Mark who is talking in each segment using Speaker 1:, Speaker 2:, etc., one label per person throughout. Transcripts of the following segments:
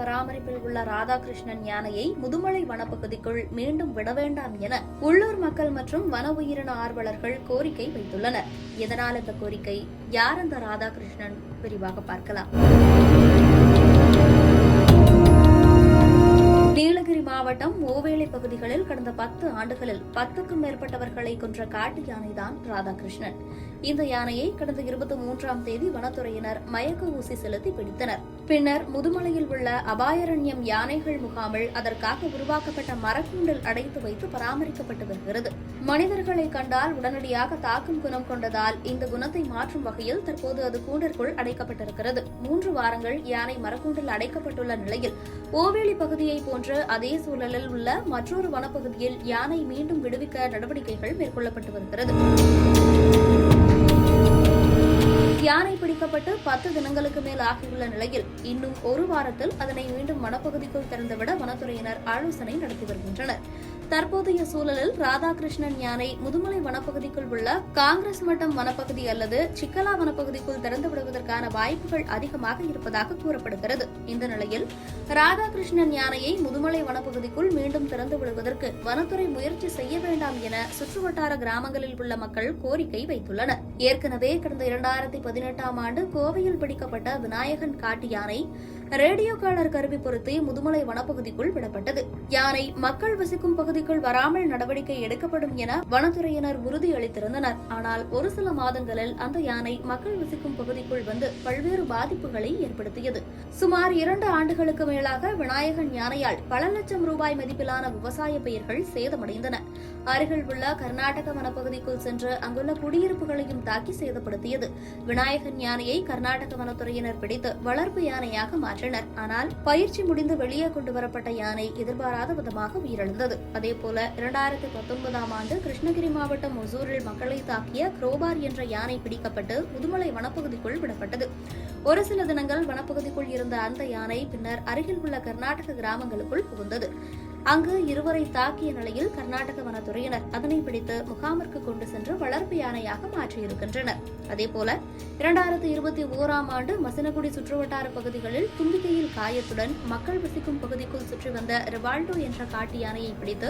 Speaker 1: பராமரிப்பில் உள்ள ராதாகிருஷ்ணன் யானையை முதுமலை வனப்பகுதிக்குள் மீண்டும் விட வேண்டாம் என உள்ளூர் மக்கள் மற்றும் வன உயிரின ஆர்வலர்கள் கோரிக்கை வைத்துள்ளனர். எதனால் இந்த கோரிக்கை, யார் அந்த ராதாகிருஷ்ணன், விரிவாக பார்க்கலாம். நீலகிரி மாவட்டம் ஓவேளை பகுதிகளில் கடந்த 10 ஆண்டுகளில் 10க்கும் மேற்பட்டவர்களை கொன்ற காட்டு யானைதான் ராதாகிருஷ்ணன். இந்த யானையை கடந்த 23ஆம் தேதி வனத்துறையினர் மயக்க ஊசி செலுத்தி பிடித்தனர். பின்னர் முதுமலையில் உள்ள அபாயரண்யம் யானைகள் முகாமில் அதற்காக உருவாக்கப்பட்ட மரக்கூண்டில் அடைத்து வைத்து பராமரிக்கப்பட்டு வருகிறது. மனிதர்களை கண்டால் உடனடியாக தாக்கும் குணம் கொண்டதால் இந்த குணத்தை மாற்றும் வகையில் தற்போது அது கூண்டிற்குள் அடைக்கப்பட்டிருக்கிறது. 3 வாரங்கள் யானை மரக்கூண்டில் அடைக்கப்பட்டுள்ள நிலையில் ஓவேளி பகுதியை போன்ற அதே சூழலில் உள்ள மற்றொரு வனப்பகுதியில் யானை மீண்டும் விடுவிக்க நடவடிக்கைகள் மேற்கொள்ளப்பட்டு வருகிறது. யானை பிடிக்கப்பட்டு 10 தினங்களுக்கு மேல் ஆகியுள்ள நிலையில் இன்னும் 1 வாரத்தில் அதனை மீண்டும் வனப்பகுதிக்குள் திறந்துவிட வனத்துறையினர் ஆலோசனை நடத்தி வருகின்றனர். தற்போதைய சூழலில் ராதாகிருஷ்ணன் யானை முதுமலை வனப்பகுதிக்குள் உள்ள காங்கிரஸ் மட்டம் வனப்பகுதி அல்லது சிக்கலா வனப்பகுதிக்குள் திறந்து விடுவதற்கான வாய்ப்புகள் அதிகமாக இருப்பதாக கூறப்படுகிறது. இந்த நிலையில் ராதாகிருஷ்ணன் யானையை முதுமலை வனப்பகுதிக்குள் மீண்டும் திறந்து விடுவதற்கு வனத்துறை முயற்சி செய்ய வேண்டாம் என சுற்றுவட்டார கிராமங்களில் உள்ள மக்கள் கோரிக்கை வைத்துள்ளனர். ஏற்கனவே கடந்த 2018ஆம் ஆண்டு கோவையில் பிடிக்கப்பட்ட விநாயகன் காட்டு யானை ரேடியோ காலர் கருவி பொருத்தி முதுமலை வனப்பகுதிக்குள் விடப்பட்டது. யானை மக்கள் வசிக்கும் பகுதிக்குள் வராமல் நடவடிக்கை எடுக்கப்படும் என வனத்துறையினர் உறுதியளித்திருந்தனர். ஆனால் ஒரு சில மாதங்களில் அந்த யானை மக்கள் வசிக்கும் பகுதிக்குள் வந்து பல்வேறு பாதிப்புகளை ஏற்படுத்தியது. சுமார் 2 ஆண்டுகளுக்கு மேலாக விநாயகன் யானையால் பல லட்சம் ரூபாய் மதிப்பிலான விவசாய பயிர்கள் சேதமடைந்தன. அருகில் உள்ள கர்நாடக வனப்பகுதிக்குள் சென்று அங்குள்ள குடியிருப்புகளையும் தாக்கி சேதப்படுத்தியது. விநாயகன் யானையை கர்நாடக வனத்துறையினர் பிடித்து வளர்ப்பு யானையாக மாற்றினர். ஆனால் பயிற்சி முடிந்து வெளியே கொண்டு வரப்பட்ட யானை எதிர்பாராத விதமாக உயிரிழந்தது. அதேபோல 2019ஆம் ஆண்டு கிருஷ்ணகிரி மாவட்டம் ஒசூரில் மக்களை தாக்கிய குரோபார் என்ற யானை பிடிக்கப்பட்டு முதுமலை வனப்பகுதிக்குள் விடப்பட்டது. ஒரு சில தினங்கள் வனப்பகுதிக்குள் இருந்த அந்த யானை பின்னர் அருகில் உள்ள கர்நாடக கிராமங்களுக்குள் புகுந்தது. அங்கு இருவரை தாக்கிய நிலையில் கர்நாடக வனத்துறையினர் அதனை பிடித்து முகாமிற்கு கொண்டு சென்று வளர்ப்பு யானையாக மாற்றியிருக்கின்றனர். அதேபோல 2021ஆம் ஆண்டு மசினகுடி சுற்றுவட்டார பகுதிகளில் தும்பிக்கையில் காயத்துடன் மக்கள் வசிக்கும் பகுதிக்குள் சுற்றி வந்த ரிவால்டோ என்ற காட்டு யானையை பிடித்து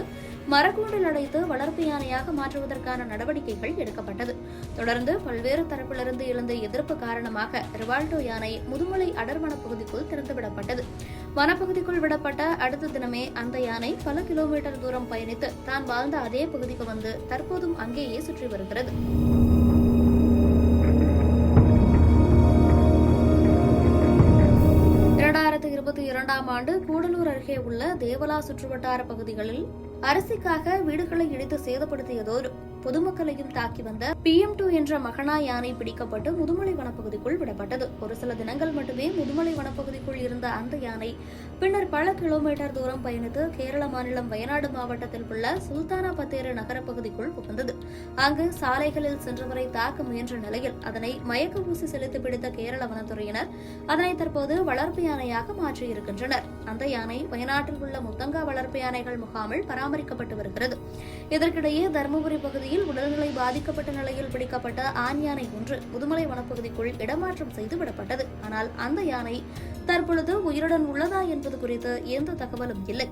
Speaker 1: மரக்கூண்டில் அடைத்து வளர்ப்பு யானையாக மாற்றுவதற்கான நடவடிக்கைகள் எடுக்கப்பட்டது. தொடர்ந்து பல்வேறு தரப்பிலிருந்து எழுந்த எதிர்ப்பு காரணமாக ரிவால்டோ யானை முதுமலை அடர்வன பகுதிக்குள் திறந்துவிடப்பட்டது. வனப்பகுதிக்குள் விடப்பட்ட அடுத்த தினமே அந்த யானை பல கிலோமீட்டர் தூரம் பயணித்து தான் வாழ்ந்த அதே பகுதிக்கு வந்து தற்போதும் அங்கேயே சுற்றி வருகிறது. ஆண்டு கூடலூர் அருகே உள்ள தேவலா சுற்றுவட்டார பகுதிகளில் அரிசிக்காக வீடுகளை இடித்து சேதப்படுத்தியதோடு பொதுமக்களையும் தாக்கி வந்த PM2 என்ற மகனா யானை பிடிக்கப்பட்டு முதுமலை வனப்பகுதிக்குள் விடப்பட்டது. ஒரு சில தினங்கள் மட்டுமே முதுமலை வனப்பகுதிக்குள் இருந்த அந்த யானை பின்னர் பல கிலோமீட்டர் தூரம் பயணித்து கேரள மாநிலம் வயநாடு மாவட்டத்தில் உள்ள சுல்தானா பத்தேரு நகர பகுதிக்குள் புகுந்தது. அங்கு சாலைகளில் சென்றவரை தாக்க முயன்ற நிலையில் அதனை மயக்க ஊசி செலுத்தி பிடித்த கேரள வனத்துறையினர் அதனை தற்போது வளர்ப்பு யானையாக மாற்றியிருக்கின்றனர். அந்த யானை வயநாட்டில் உள்ள முத்தங்கா வளர்ப்பு யானைகள் முகாமில் பராமரிக்கப்பட்டு வருகிறது. இதற்கிடையே தருமபுரி பகுதியில் உடல்நிலை பாதிக்கப்பட்ட நிலையில் பிடிக்கப்பட்ட ஆண் யானை ஒன்று முதுமலை வனப்பகுதிக்குள் இடமாற்றம் செய்து விடப்பட்டது. ஆனால் அந்த யானை தற்பொழுது உயிருடன் உள்ளதா என்பது குறித்து எந்த தகவலும் இல்லை.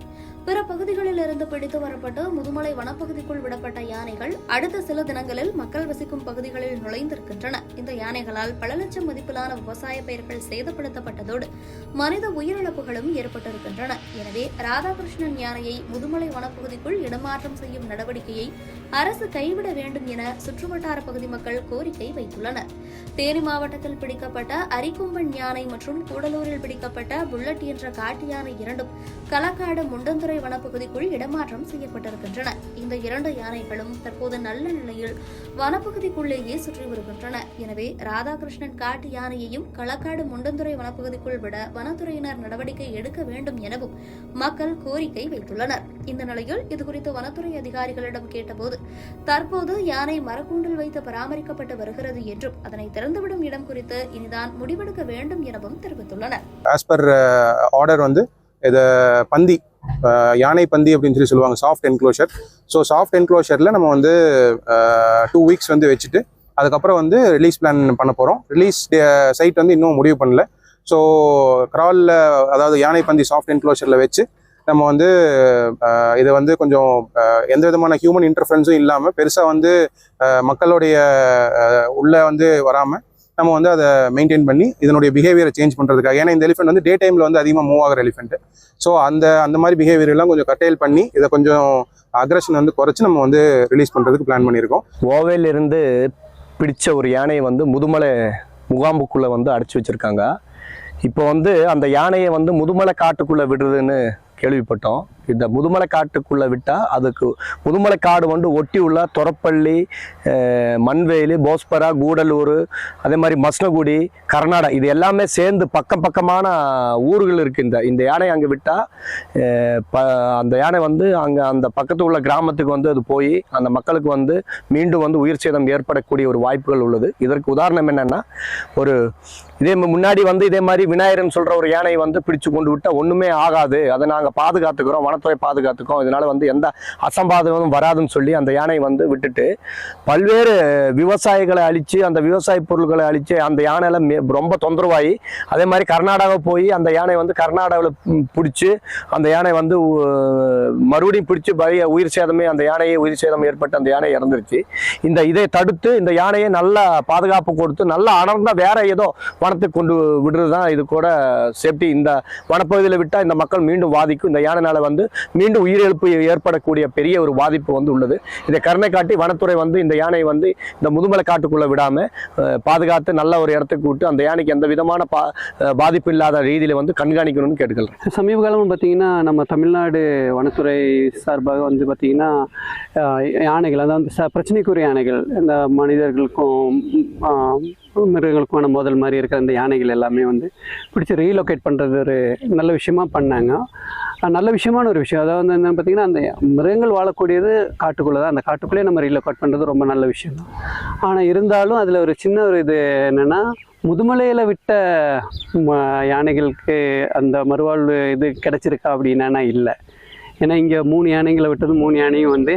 Speaker 1: பிற பகுதிகளில் இருந்து பிடித்து வரப்பட்டு முதுமலை வனப்பகுதிக்குள் விடப்பட்ட யானைகள் அடுத்த சில தினங்களில் மக்கள் வசிக்கும் பகுதிகளில் நுழைந்திருக்கின்றன. இந்த யானைகளால் பல லட்சம் மதிப்பிலான விவசாய பயிர்கள் சேதப்படுத்தப்பட்டதோடு மனித உயிரிழப்புகளும் ஏற்பட்டிருக்கின்றன. எனவே ராதாகிருஷ்ணன் யானையை முதுமலை வனப்பகுதிக்குள் இடமாற்றம் செய்யும் நடவடிக்கையை அரசு கைவிட வேண்டும் என சுற்றுவட்டார பகுதி மக்கள் கோரிக்கை வைத்துள்ளனர். தேனி மாவட்டத்தில் பிடிக்கப்பட்ட அரிக்கொம்பன் யானை மற்றும் கூடலூரில் பிடிக்கப்பட்ட புல்லட் என்ற காட்டு யானை இரண்டும் களக்காடு முண்டந்துறை வனப்பகுதிக்குள் இடமாற்றம் செய்யப்பட்டிருக்கின்றன. இந்த 2 யானைகளும் தற்போது நல்ல நிலையில் வனப்பகுதிக்குள்ளேயே சுற்றி வருகின்றன. எனவே ராதாகிருஷ்ணன் காட்டு யானையையும் களக்காடு முண்டந்துறை வனப்பகுதிக்குள் விட வனத்துறையினர் நடவடிக்கை எடுக்க வேண்டும் எனவும் மக்கள் கோரிக்கை வைத்துள்ளனர். இந்த நிலையில் இதுகுறித்து வனத்துறை அதிகாரிகளிடம் கேட்டபோது தற்போது யானை மரக்கூண்டில் வைத்து பராமரிக்கப்பட்டு வருகிறது என்றும் அதனை திறந்துவிடும் இடம் குறித்து இனிதான் முடிவெடுக்க வேண்டும் எனவும் தெரிவித்துள்ளனர்.
Speaker 2: ஆஸ் பர் ஆர்டர் இது பந்தி யானை பந்தி அப்படின்னு சொல்லுவாங்க, சாஃப்ட் என்க்ளோஷர். ஸோ சாஃப்ட் என்க்ளோஷரில் நம்ம 2 வீக்ஸ் வச்சுட்டு அதுக்கப்புறம் ரிலீஸ் பிளான் பண்ண போகிறோம். ரிலீஸ் சைட் இன்னும் முடிவு பண்ணல. ஸோ கிராலில் அதாவது யானை பந்தி சாஃப்ட் என்க்ளோஷரில் வச்சு நம்ம வந்து இதை வந்து கொஞ்சம் எந்த விதமான ஹியூமன் இன்டர்ஃபரன்ஸும் இல்லாமல் பெருசாக வந்து மக்களுடைய உள்ளே வந்து வராமல் நம்ம வந்து அதை மெயின்டைன் பண்ணி இதனுடைய பிஹேவியரை சேஞ்ச் பண்ணுறதுக்காக. ஏன்னா இந்த எலிஃபென்ட் வந்து டே டைமில் வந்து அதிகமாக மூவ் ஆகிற எலிஃபென்ட். ஸோ அந்த மாதிரி பிஹேவியர்லாம் கொஞ்சம் கட்டைல் பண்ணி இதை கொஞ்சம் அக்ரஷன் வந்து குறைச்சி நம்ம வந்து ரிலீஸ் பண்ணுறதுக்கு பிளான் பண்ணியிருக்கோம்.
Speaker 3: ஓவையிலிருந்து பிடிச்ச ஒரு யானையை வந்து முதுமலை முகாம்புக்குள்ளே வந்து அடைச்சி வச்சுருக்காங்க. இப்போ வந்து அந்த யானையை வந்து முதுமலை காட்டுக்குள்ளே விடுறதுன்னு கேள்விப்பட்டோம். இந்த முதுமலை காட்டுக்குள்ளே விட்டால் அதுக்கு முதுமலை காடு வந்து ஒட்டி உள்ள தொரப்பள்ளி, மண்வேலி, போஸ்பரா, கூடலூர், அதே மாதிரி மஸ்னகுடி, கர்நாடகா இது எல்லாமே சேர்ந்து பக்கமான ஊர்கள் இருக்குது. இந்த யானை அங்கே விட்டால் அந்த யானை வந்து அங்கே அந்த பக்கத்து உள்ள கிராமத்துக்கு வந்து அது போய் அந்த மக்களுக்கு வந்து மீண்டும் வந்து உயிர் சேதம் ஏற்படக்கூடிய ஒரு வாய்ப்புகள் உள்ளது. இதற்கு உதாரணம் என்னென்னா, ஒரு முன்னாடி வந்து இதே மாதிரி விநாயகர்னு சொல்கிற ஒரு யானையை வந்து பிடிச்சு கொண்டு விட்டால் ஒன்றுமே ஆகாது, அதை நாங்கள் பாதுகாத்துக்கிறோம், வனத்துறை பாதுகாத்துக்கிறோம், இதனால் வந்து எந்த அசம்பாதமும் வராதுன்னு சொல்லி அந்த யானையை வந்து விட்டுட்டு பல்வேறு விவசாயிகளை அழித்து அந்த விவசாய பொருட்களை அழித்து அந்த யானையில் ரொம்ப தொந்தரவாகி அதே மாதிரி கர்நாடகா போய் அந்த யானை வந்து கர்நாடகாவில் பிடிச்சி அந்த யானை வந்து மறுபடியும் பிடிச்சி உயிர் சேதமே அந்த யானையை உயிர் சேதம் ஏற்பட்டு அந்த யானை இறந்துருச்சு. இதை தடுத்து இந்த யானையை நல்லா பாதுகாப்பு கொடுத்து நல்லா அடர்ந்த வேற ஏதோ வனத்துக்கு கொண்டு விடுறது தான் இது கூட சேஃப்டி. இந்த வனப்பகுதியில் விட்டால் இந்த மக்கள் மீண்டும் பாதிக்கும். இந்த யானைனால வந்து மீண்டும் உயிரிழப்பு ஏற்படக்கூடிய பெரிய ஒரு பாதிப்பு வந்து உள்ளது. இதை கருணை காட்டி வனத்துறை வந்து இந்த யானையை வந்து இந்த முதுமலை காட்டுக்குள்ளே விடாமல் பாதுகாத்து நல்ல ஒரு இடத்துக்கு விட்டு அந்த யானைக்கு எந்த விதமான பாதிப்பு இல்லாத ரீதியில் வந்து கண்காணிக்கணும்னு கேட்டுக்கிறேன்.
Speaker 4: சமீப காலம் பார்த்திங்கன்னா நம்ம தமிழ்நாடு வனத்துறை சார்பாக வந்து பார்த்திங்கன்னா யானைகள், அதாவது பிரச்சனைக்குரிய யானைகள், இந்த மனிதர்களுக்கும் மிருகங்களுக்கான மோதல் மாதிரி இருக்கிற அந்த யானைகள் எல்லாமே வந்து பிடிச்சி ரீலொகேட் பண்ணுறது ஒரு நல்ல விஷயமா பண்ணாங்க. நல்ல விஷயமான ஒரு விஷயம். அதாவது என்ன பார்த்திங்கன்னா, அந்த மிருகங்கள் வாழக்கூடியது காட்டுக்குள்ளே தான், அந்த காட்டுக்குள்ளேயே நம்ம ரீலொகேட் பண்ணுறது ரொம்ப நல்ல விஷயம் தான். ஆனால் இருந்தாலும் அதில் ஒரு சின்ன ஒரு இது என்னென்னா, முதுமலையில் விட்ட யானைகளுக்கு அந்த மறுவாழ்வு இது கிடச்சிருக்கா அப்படின்னா இல்லை. ஏன்னா இங்கே 3 யானைகளை விட்டது 3 யானையும் வந்து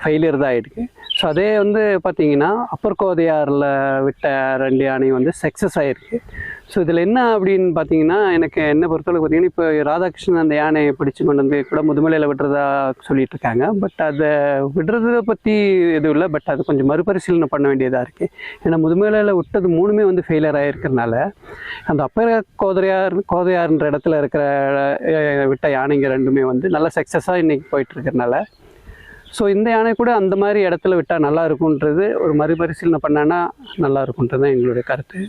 Speaker 4: ஃபெயிலியர் தான் ஆகிருக்கு. ஸோ அதே வந்து பார்த்திங்கன்னா அப்பர் கோதையாரில் விட்ட 2 யானையும் வந்து சக்ஸஸ் ஆகிருக்கு. ஸோ இதில் என்ன அப்படின்னு பார்த்தீங்கன்னா, எனக்கு என்ன பொறுத்தளவுக்கு பார்த்தீங்கன்னா, இப்போ ராதாகிருஷ்ணன் அந்த யானையை பிடிச்சி கொண்டு வந்து கூட முதுமலையில் விடுறதா சொல்லிட்டு இருக்காங்க. பட் அதை விடுறதை பற்றி எதுவும் இல்லை. பட் அது கொஞ்சம் மறுபரிசீலனை பண்ண வேண்டியதாக இருக்குது. ஏன்னா முதுமலையில் விட்டது 3மே வந்து ஃபெயிலியர் ஆகிருக்கிறதுனால அந்த அப்பர் கோதையார்ன்ற இடத்துல இருக்கிற விட்ட யானைங்க 2மே வந்து நல்ல சக்ஸஸாக இன்றைக்கி போயிட்டுருக்கிறதுனால, ஸோ இந்த யானை கூட அந்த மாதிரி இடத்துல விட்டால் நல்லா இருக்குன்றது ஒரு மறுபரிசீலனை பண்ணான்னா நல்லா இருக்குன்றது தான் எங்களுடைய கருத்து.